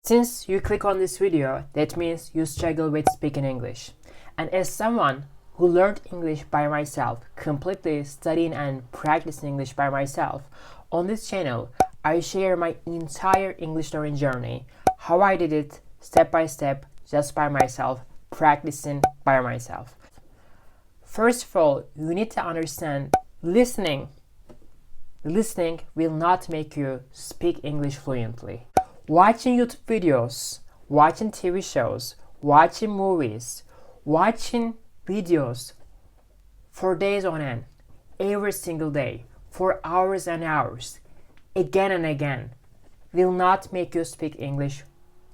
Since you click on this video, that means you struggle with speaking English. And as someone who learned English by myself, completely studying and practicing English by myself, on this channel, I share my entire English learning journey, how I did it step by step, just by myself, practicing by myself. First of all, you need to understand listening will not make you speak English fluently. Watching YouTube videos, watching TV shows, watching movies, watching videos for days on end, every single day, for hours and hours, again and again, will not make you speak English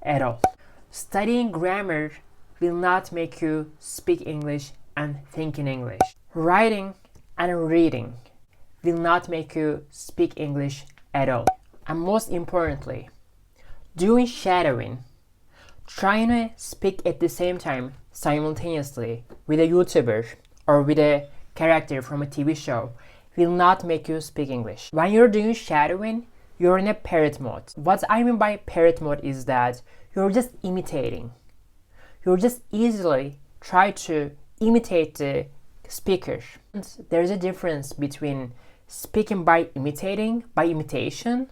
at all. Studying grammar will not make you speak English and think in English. Writing and reading will not make you speak English at all. And most importantly, doing shadowing, trying to speak at the same time simultaneously with a YouTuber or with a character from a TV show will not make you speak English. When you're doing shadowing, you're in a parrot mode. What I mean by parrot mode is that you're just imitating. You're just easily try to imitate the speaker. And there's a difference between speaking by imitating, by imitation,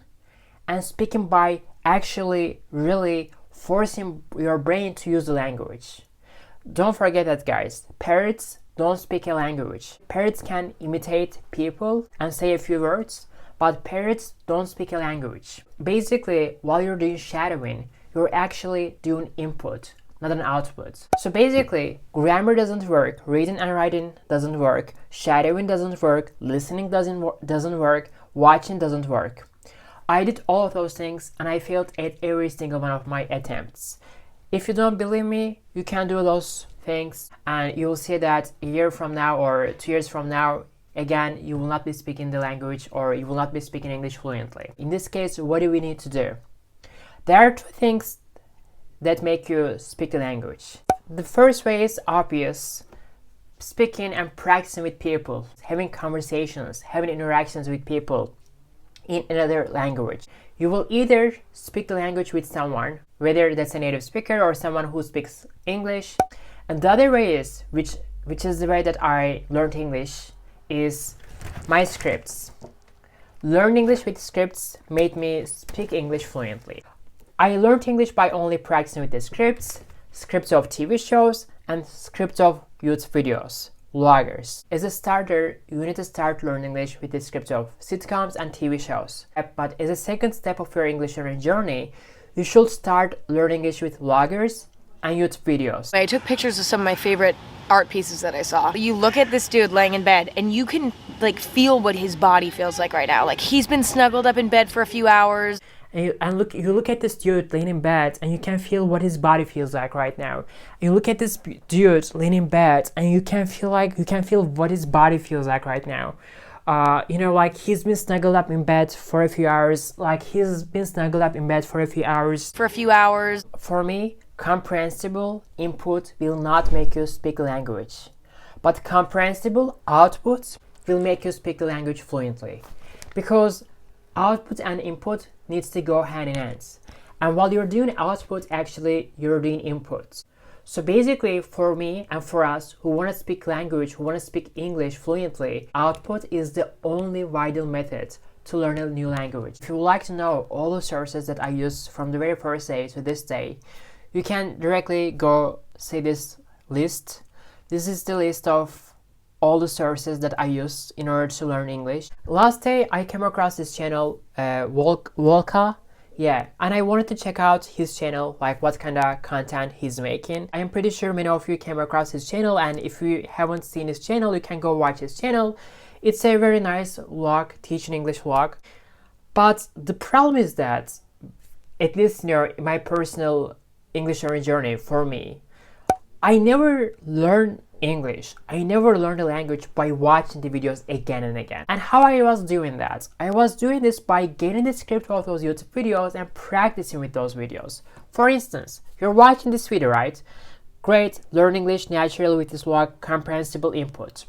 and speaking by actually really forcing your brain to use the language. Don't forget that, guys. Parrots don't speak a language. Parrots can imitate people and say a few words, but parrots don't speak a language. Basically, while you're doing shadowing, you're actually doing input, not an output. So basically, grammar doesn't work, reading and writing doesn't work, shadowing doesn't work, listening doesn't work, watching doesn't work. I did all of those things and I failed at every single one of my attempts. If you don't believe me, you can do those things and you'll see that a year from now or 2 years from now, again, you will not be speaking the language or you will not be speaking English fluently. In this case, what do we need to do? There are two things that make you speak the language. The first way is obvious. Speaking and practicing with people, having conversations, having interactions with people in another language. You will either speak the language with someone, whether that's a native speaker or someone who speaks English. And the other way is, which is the way that I learned English, is my scripts. Learning English with scripts made me speak English fluently. I learned English by only practicing with the scripts of TV shows, and scripts of YouTube videos, vloggers. As a starter, you need to start learning English with the scripts of sitcoms and TV shows. But as a second step of your English learning journey, you should start learning English with vloggers and YouTube videos. I took pictures of some of my favorite art pieces that I saw. You look at this dude laying in bed and you can feel what his body feels like right now. Like he's been snuggled up in bed for a few hours. You look at this dude laying in bed and you can feel what his body feels like right now. You look at this dude laying in bed and you can feel what his body feels like right now. He's been snuggled up in bed for a few hours. For me, comprehensible input will not make you speak the language, but comprehensible output will make you speak the language fluently, because output and input needs to go hand in hand. And while you're doing output, actually you're doing input. So basically, for me and for us who want to speak language, who want to speak English fluently, output is the only vital method to learn a new language. If you would like to know all the sources that I use from the very first day to this day, you can directly go see this list. This is the list of all the sources that I use in order to learn English. Last day I came across this channel, Volka, and I wanted to check out his channel, like what kind of content he's making. I am pretty sure many of you came across his channel, and if you haven't seen his channel, you can go watch his channel. It's a very nice vlog, teaching English vlog. But the problem is that, at least my personal English learning journey for me, I never learned English. I never learned a language by watching the videos again and again. And how I was doing that? I was doing this by getting the script of those YouTube videos and practicing with those videos. For instance, you're watching this video, right? Great, learn English naturally with this vlog, comprehensible input.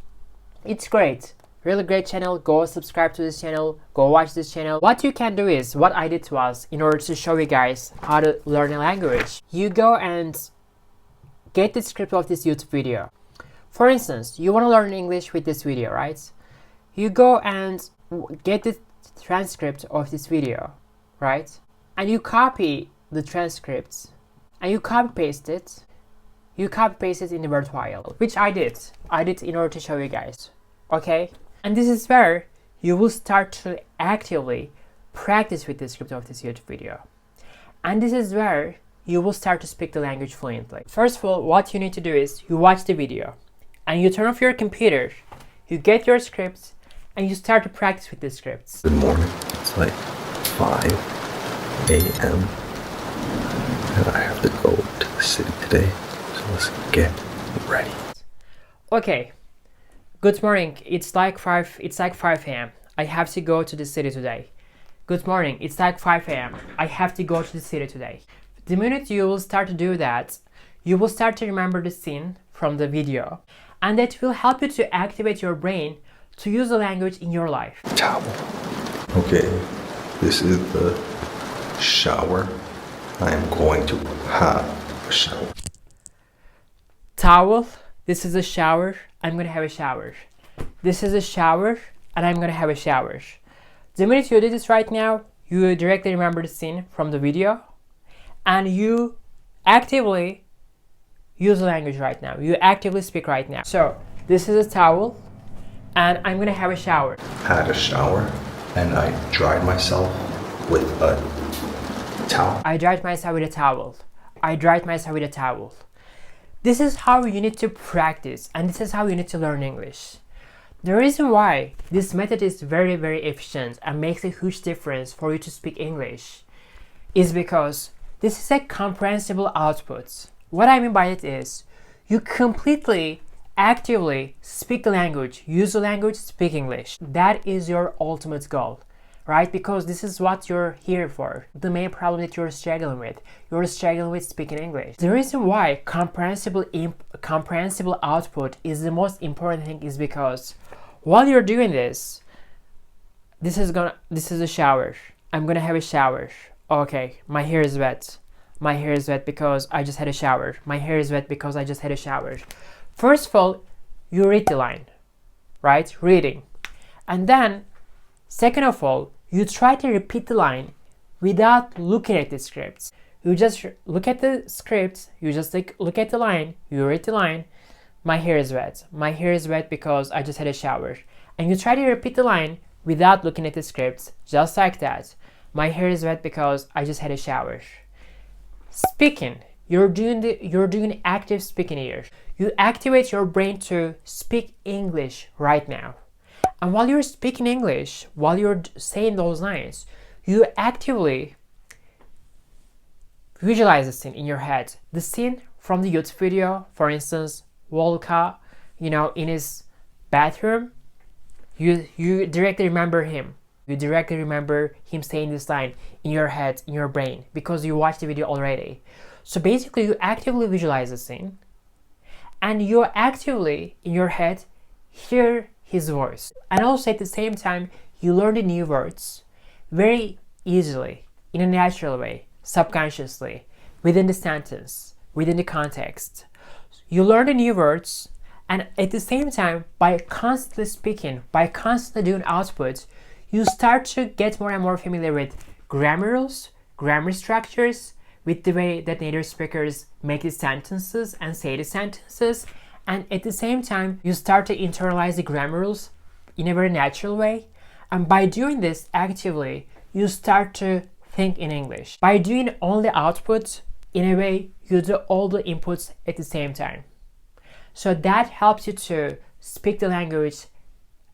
It's great. Really great channel. Go subscribe to this channel. Go watch this channel. What you can do is, what I did was, in order to show you guys how to learn a language, you go and get the script of this YouTube video. For instance, you want to learn English with this video, right? You go and get the transcript of this video, right? And you copy the transcripts and you copy paste it. You copy paste it in the Word file, which I did. I did in order to show you guys, okay? And this is where you will start to actively practice with the script of this YouTube video. And this is where you will start to speak the language fluently. First of all, what you need to do is you watch the video and you turn off your computer, you get your scripts, and you start to practice with the scripts. Good morning. It's like 5 a.m. and I have to go to the city today, so let's get ready. Okay. Good morning. It's like 5 a.m. I have to go to the city today. Good morning. It's like 5 a.m. I have to go to the city today. The minute you will start to do that, you will start to remember the scene from the video, and that will help you to activate your brain to use the language in your life. Towel. Okay, this is the shower. I am going to have a shower. Towel. This is a shower. I'm going to have a shower. This is a shower, and I'm going to have a shower. The minute you do this right now, you directly remember the scene from the video, and you actively use the language right now. You actively speak right now. So, this is a towel, and I'm gonna have a shower. Had a shower, and I dried myself with a towel. I dried myself with a towel. I dried myself with a towel. This is how you need to practice, and this is how you need to learn English. The reason why this method is very, very efficient and makes a huge difference for you to speak English is because this is a comprehensible output. What I mean by it is, you completely, actively speak the language, use the language, speak English. That is your ultimate goal, right? Because this is what you're here for. The main problem that you're struggling with speaking English. The reason why comprehensible output is the most important thing is because while you're doing this, this is a shower. I'm gonna have a shower. Okay, my hair is wet. My hair is wet because I just had a shower. My hair is wet because I just had a shower. First of all, you read the line, right? Reading. And then, second of all, you try to repeat the line without looking at the scripts. You just look at the script, you just look at the line, you read the line. My hair is wet. My hair is wet because I just had a shower. And you try to repeat the line without looking at the scripts, just like that. My hair is wet because I just had a shower. Speaking, you're doing active speaking here. You activate your brain to speak English right now. And while you're speaking English, while you're saying those lines, you actively visualize the scene in your head. The scene from the YouTube video, for instance, Volka, in his bathroom, you directly remember him. You directly remember him saying this line in your head, in your brain, because you watched the video already. So basically, you actively visualize the scene, and you actively, in your head, hear his voice. And also at the same time, you learn the new words very easily, in a natural way, subconsciously, within the sentence, within the context. You learn the new words, and at the same time, by constantly speaking, by constantly doing outputs, you start to get more and more familiar with grammar rules, grammar structures, with the way that native speakers make the sentences and say the sentences. And at the same time, you start to internalize the grammar rules in a very natural way. And by doing this actively, you start to think in English. By doing all the outputs, in a way, you do all the inputs at the same time. So that helps you to speak the language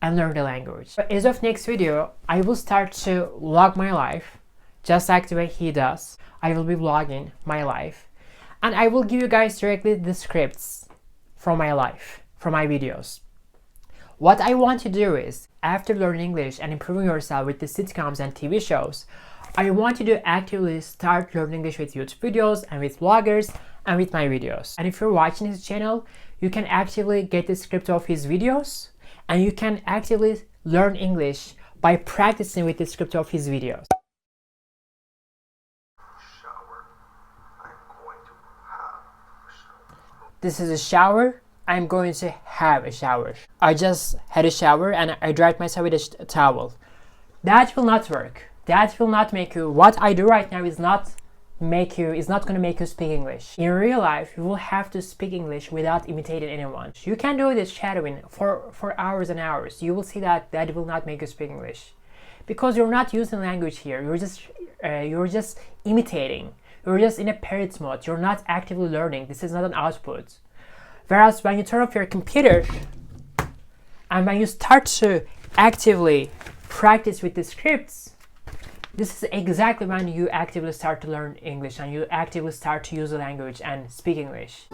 and learn the language. But as of next video, I will start to vlog my life, just like the way he does. I will be vlogging my life, and I will give you guys directly the scripts from my life, from my videos. What I want to do is, after learning English and improving yourself with the sitcoms and TV shows, I want you to actively start learning English with YouTube videos and with vloggers and with my videos. And if you're watching his channel, you can actively get the script of his videos And you can actively learn English by practicing with the script of his videos. This is a shower. I'm going to have a shower. I just had a shower and I dried myself with a towel. That will not work. That will not make you, what I do right now is not going to make you speak English. In real life, you will have to speak English without imitating anyone. You can do this shadowing for hours and hours. You will see that will not make you speak English. Because you're not using language here. You're just imitating. You're just in a parrot mode. You're not actively learning. This is not an output. Whereas when you turn off your computer and when you start to actively practice with the scripts, this is exactly when you actively start to learn English and you actively start to use the language and speak English.